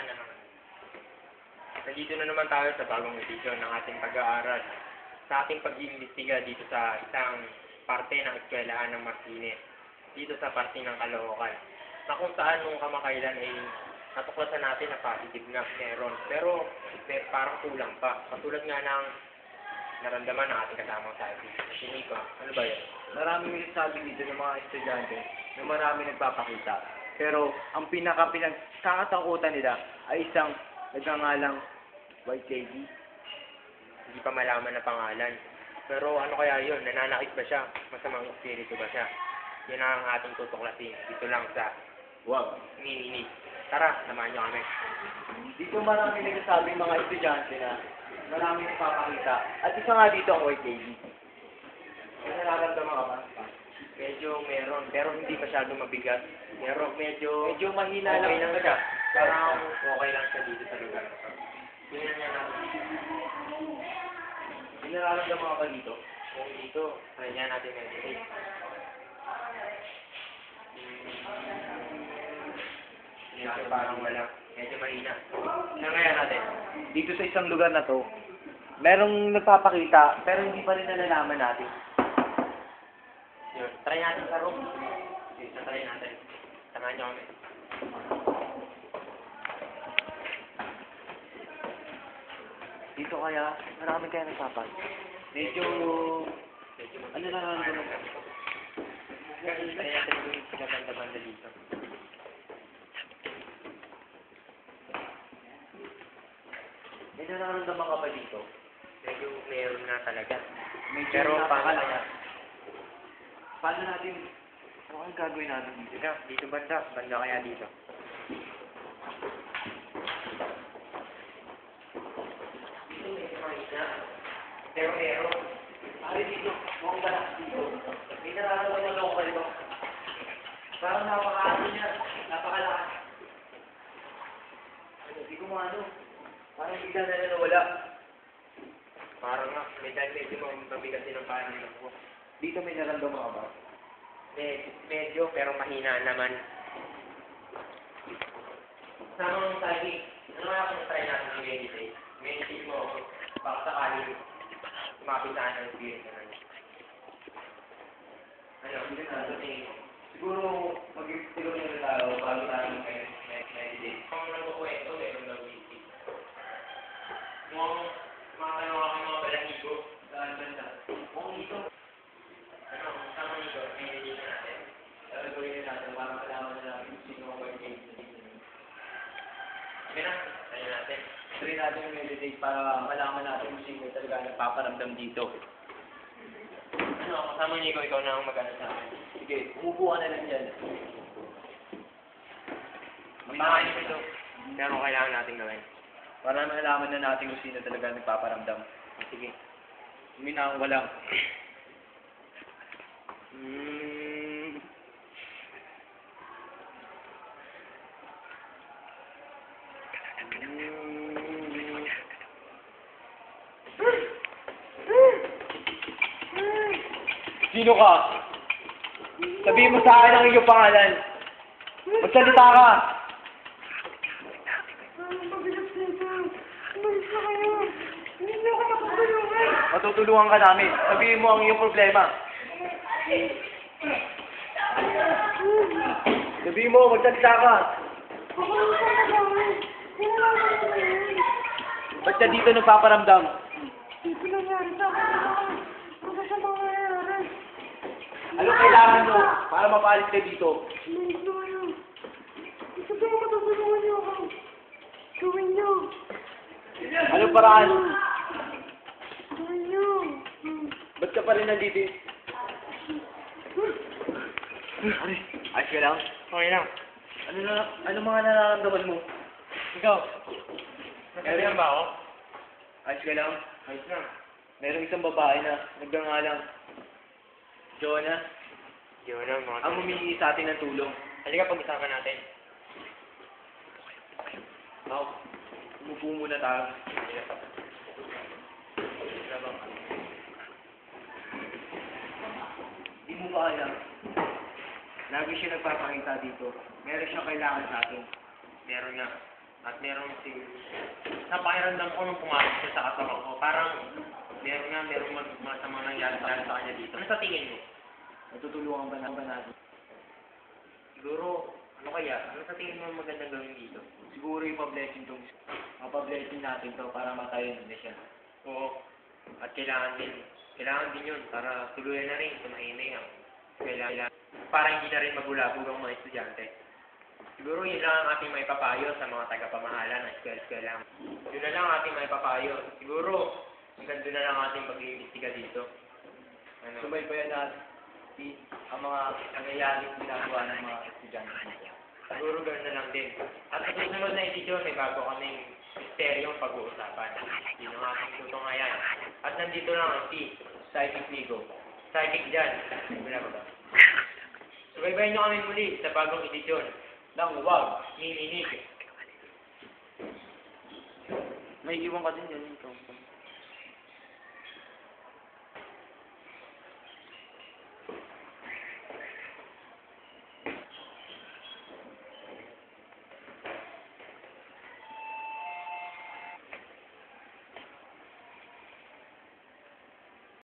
na naman. Nandito na naman tayo sa bagong edisyon ng ating pag-aaral. Sa ating pag-iimbestiga dito sa isang parte ng eskwelahan ng Martinez. Dito sa parte ng Caloocan. Na kung saan nung kamakailan ay natuklasan natin na positive na meron. Pero parang kulang pa. Katulad nga ng naramdaman ng ating kasamang scientist. Siniko, ano ba yan? Maraming nagsasabi dito ng mga estudyante na marami nagpapakita. Pero ang pinagkakatakutan nila ay isang nagngangalang white lady. Hindi pa malaman na pangalan. Pero ano kaya yun? Nananakit ba siya? Masamang espiritu ba siya? Yan ang ating tutuklasin. Dito lang sa Wow. Mini. Tara, samahan niyo kami. Dito marami nagsasabi mga estudyante na marami nagpapakita. At isa nga dito ang white lady. May nararamdaman ka ba? Medyo meron, pero hindi masyado mabigat. Medyo mahina okay lang lang siya. Parang okay lang siya dito sa lugar. Tingnan niya natin. May nararamdaman ka ba dito? Kung dito, try niya natin meditate. Medyo parang wala. Medyo mahina. Ano kaya natin? Dito sa isang lugar na to, merong nagpapakita pero hindi pa rin nalalaman natin. Yun. Try natin sa room. Yun, try natin. Samahan niyo kami. Dito kaya, marami kaya nagpapakita. Medyo ano nararamdaman mo? Try natin yung pinaganda-banda dito. May nararamdaman ka ba dito? Medyo meron nga talaga. Medyo Pero paano napakalaya. Paano natin, ano ang gagawin natin dito? Dito banda. Banda kaya dito. Dito medyo mahina. Pero meron. Ari dito, mukhang balas dito. May nararamdaman ako ba dito? Parang napakaano niya, napakalakas. Hindi ko maano. Parang bigla na nawala. Parang nga, medyo mabigat din ang paano ko. Dito may nararamdaman ka ba? Medyo, pero mahina naman. Samang sabi, ano nga kung try natin yung meditate? Meditate mo ako, baka sakali mapitaan ng spirit na naman. Ano, hindi na tingin mo. Siguro, mag-siguro na tayo bago tayo meditate. Kung nagkukwento, meron daw isip. Mukhang makakano ka mga balahibo. Saan banda? Mukhang ito. Ano, samang ito, meditate natin. Gagawin na natin para malaman na natin kung sino ang white lady na dito. Okay na, tayo natin. Try natin yung meditate para malaman natin kung sino talaga nagpaparamdam dito. Ano, kasama niyo ikaw na ang mag-ano sa akin. Sige, umupo ka na lang dyan. Mapangain ko ito. Pero kailangan natin gawin. Para malaman na natin kung sino talaga nagpaparamdam. Sige. Uminahon ka lang. Sino ka? Sabihin mo sa akin ang iyong pangalan. Magsalita ka. Matutulungan ka namin. Sabihin mo ang iyong problema. Sabihin mo, magsalita ka. Ba't ka dito nagpaparamdam? Ano kailangan mo para mapalit ka dito? Anong paraan? Ba't ka pa rin nandito? Ayos ka lang? Okay lang. Ano mga nararamdaman mo? Ikaw. Nagkalihan ba ako? Ayos ka lang? Ayos lang. Merong isang babae na nagngangalang Jonah Yun lang, mga ang humingi sa atin ng tulong. Halika, pag-usapan natin. Ako, umupo muna tayo. Di mo ba alam? Lagi siya nagpapakita dito. Meron siyang kailangan sa atin. Meron nga. At meron si napakiramdam ko nung pumasok siya sa katawan ko. Parang merong masamang nangyari sa kanya dito. Ano sa tingin mo? Natutulungan ba natin? Siguro, ano kaya? Ano sa tingin mo magandang gawin dito? Siguro ipa-blessing natin to para matayin na siya. Oo. At kailangan din yun para tuluyan na rin tumahimik ang kailangan. Para hindi na rin magulabog ang mga estudyante. Siguro yun lang ang ating may papayo sa mga tagapamahala ng eskwela. Yun na lang ang ating may papayo. Siguro, hanggang doon na lang ating mag-iimbestiga dito. Ano? Subaybayan natin ang mga nangyayaring ginagawa ng mga estudyante. Siguro gano'n na lang din. At sa susunod na edisyon, may bago kaming misteryong pag-uusapan. Yun ang aking tutungayan. At nandito lang ang si Psychic Vigo. Psychic Jan. Wala ba ba? Subaybayan nyo kami muli sa bagong edisyon Nang wag! Miminig. May iwan ka din yan ito.